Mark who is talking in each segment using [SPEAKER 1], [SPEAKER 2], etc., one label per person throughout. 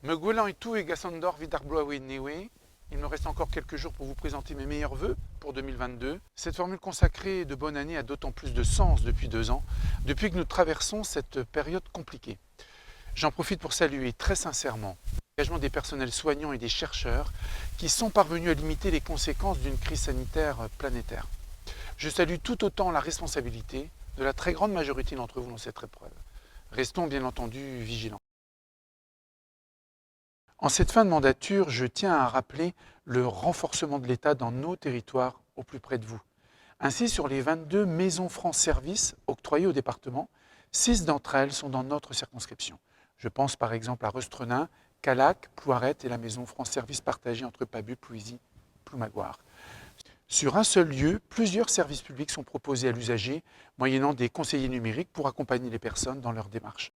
[SPEAKER 1] Me tout et Gassandor Vidarbloawe Newe. Il me reste encore quelques jours pour vous présenter mes meilleurs vœux pour 2022. Cette formule consacrée de bonne année a d'autant plus de sens depuis 2 ans, depuis que nous traversons cette période compliquée. J'en profite pour saluer très sincèrement l'engagement des personnels soignants et des chercheurs qui sont parvenus à limiter les conséquences d'une crise sanitaire planétaire. Je salue tout autant la responsabilité de la très grande majorité d'entre vous dans cette épreuve. Restons bien entendu vigilants. En cette fin de mandature, je tiens à rappeler le renforcement de l'État dans nos territoires au plus près de vous. Ainsi, sur les 22 maisons France Service octroyées au département, 6 d'entre elles sont dans notre circonscription. Je pense par exemple à Restrenin, Calac, Plouarette et la maison France Service partagée entre Pabu, Plouisy, Ploumagoire. Sur un seul lieu, plusieurs services publics sont proposés à l'usager, moyennant des conseillers numériques pour accompagner les personnes dans leur démarche.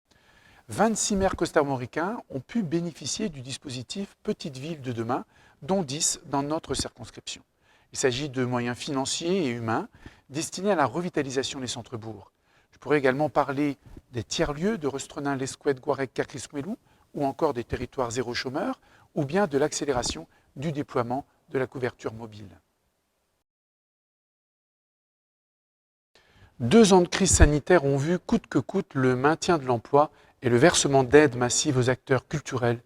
[SPEAKER 1] 26 maires costarmoricains ont pu bénéficier du dispositif Petite Ville de demain, dont 10 dans notre circonscription. Il s'agit de moyens financiers et humains destinés à la revitalisation des centres-bourgs. Je pourrais également parler des tiers-lieux de Restrenin, l'Escouette, Guarec, Cacrismélou, ou encore des territoires zéro chômeur, ou bien de l'accélération du déploiement de la couverture mobile. 2 ans de crise sanitaire ont vu coûte que coûte le maintien de l'emploi et le versement d'aides massives aux acteurs culturels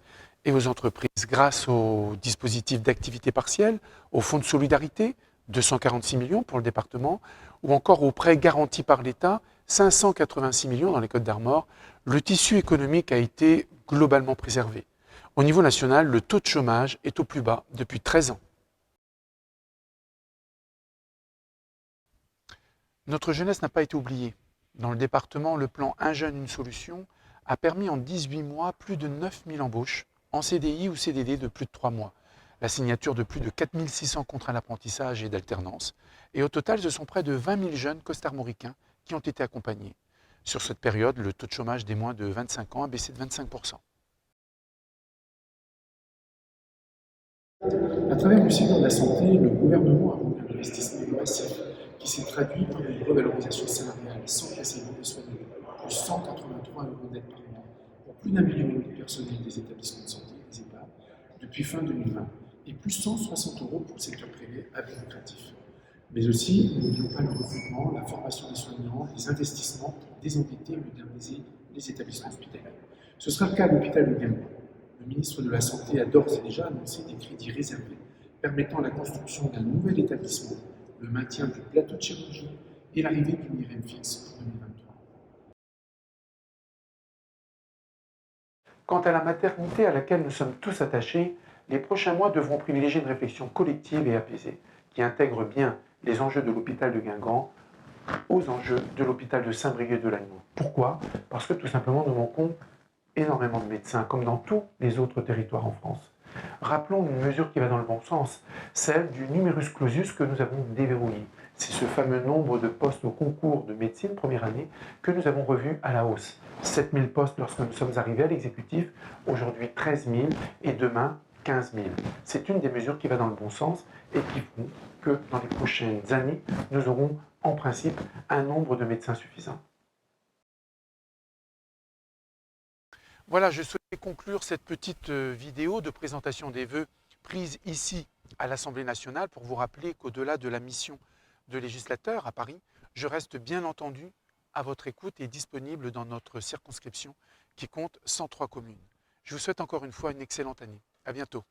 [SPEAKER 1] et aux entreprises grâce au dispositif d'activité partielle, au fonds de solidarité, 246 millions pour le département, ou encore aux prêts garantis par l'État, 586 millions dans les Côtes-d'Armor. Le tissu économique a été globalement préservé. Au niveau national, le taux de chômage est au plus bas depuis 13 ans. Notre jeunesse n'a pas été oubliée. Dans le département, le plan Un jeune, une solution a permis en 18 mois plus de 9000 embauches en CDI ou CDD de plus de 3 mois, la signature de plus de 4600 contrats d'apprentissage et d'alternance, et au total, ce sont près de 20 000 jeunes costarmoricains qui ont été accompagnés. Sur cette période, le taux de chômage des moins de 25 ans a baissé de 25%. À travers le Ségur de la santé, le gouvernement a voulu un investissement massif qui s'est traduit par une revalorisation salariale sans précédent des soignants, plus 183 euros net par mois pour plus d'1 million de personnel des établissements de santé, des EHPAD, depuis fin 2020, et plus 160 euros pour le secteur privé à but lucratif. Mais aussi, n'oublions pas le recrutement, la formation des soignants, les investissements pour désendetter et moderniser les établissements hospitaliers. Ce sera le cas à l'hôpital de Guingamp. Le ministre de la Santé a d'ores et déjà annoncé des crédits réservés permettant la construction d'un nouvel établissement, le maintien du plateau de chirurgie et l'arrivée d'une IRM fixe pour 2023. Quant à la maternité à laquelle nous sommes tous attachés, les prochains mois devront privilégier une réflexion collective et apaisée, qui intègre bien les enjeux de l'hôpital de Guingamp aux enjeux de l'hôpital de Saint-Brieuc de Lannion. Pourquoi? Parce que tout simplement nous manquons énormément de médecins, comme dans tous les autres territoires en France. Rappelons une mesure qui va dans le bon sens, celle du numerus clausus que nous avons déverrouillé. C'est ce fameux nombre de postes au concours de médecine première année que nous avons revu à la hausse. 7000 postes lorsque nous sommes arrivés à l'exécutif, aujourd'hui 13 000 et demain 15 000. C'est une des mesures qui va dans le bon sens et qui font que dans les prochaines années, nous aurons en principe un nombre de médecins suffisant. Voilà, je souhaitais conclure cette petite vidéo de présentation des vœux prise ici à l'Assemblée nationale pour vous rappeler qu'au-delà de la mission de législateur à Paris, je reste bien entendu à votre écoute et disponible dans notre circonscription qui compte 103 communes. Je vous souhaite encore une fois une excellente année. À bientôt.